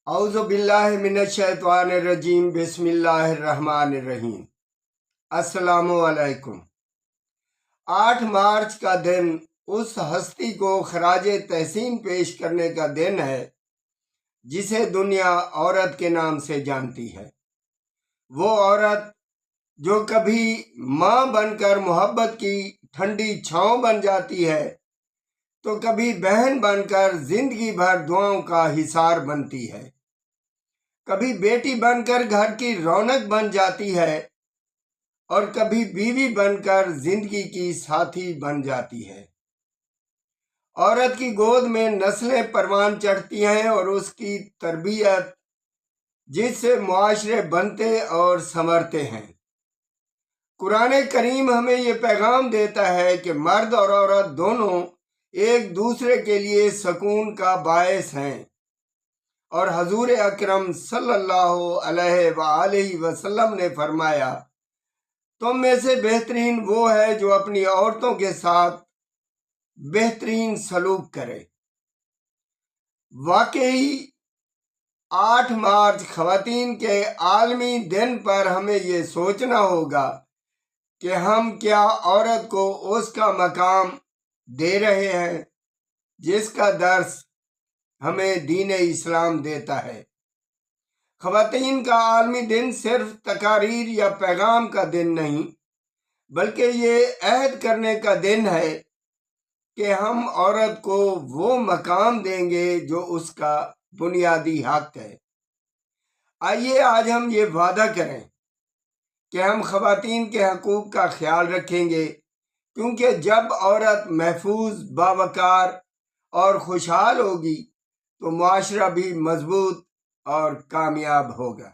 اعوذ باللہ من الشیطان الرجیم بسم اللہ الرحمن الرحیم۔ السلام علیکم۔ 8 مارچ کا دن اس ہستی کو خراج تحسین پیش کرنے کا دن ہے جسے دنیا عورت کے نام سے جانتی ہے۔ وہ عورت جو کبھی ماں بن کر محبت کی ٹھنڈی چھاؤں بن جاتی ہے تو کبھی بہن بن کر زندگی بھر دعاؤں کا حصار بنتی ہے، کبھی بیٹی بن کر گھر کی رونق بن جاتی ہے اور کبھی بیوی بن کر زندگی کی ساتھی بن جاتی ہے۔ عورت کی گود میں نسلیں پروان چڑھتی ہیں اور اس کی تربیت جس سے معاشرے بنتے اور سنورتے ہیں۔ قرآن کریم ہمیں یہ پیغام دیتا ہے کہ مرد اور عورت دونوں ایک دوسرے کے لیے سکون کا باعث ہیں، اور حضور اکرم صلی اللہ علیہ وآلہ وسلم نے فرمایا، تم میں سے بہترین وہ ہے جو اپنی عورتوں کے ساتھ بہترین سلوک کرے۔ واقعی 8 مارچ خواتین کے عالمی دن پر ہمیں یہ سوچنا ہوگا کہ ہم کیا عورت کو اس کا مقام دے رہے ہیں جس کا درس ہمیں دین اسلام دیتا ہے۔ خواتین کا عالمی دن صرف تقاریر یا پیغام کا دن نہیں، بلکہ یہ عہد کرنے کا دن ہے کہ ہم عورت کو وہ مقام دیں گے جو اس کا بنیادی حق ہے۔ آئیے آج ہم یہ وعدہ کریں کہ ہم خواتین کے حقوق کا خیال رکھیں گے، کیونکہ جب عورت محفوظ، باوقار اور خوشحال ہوگی تو معاشرہ بھی مضبوط اور کامیاب ہوگا۔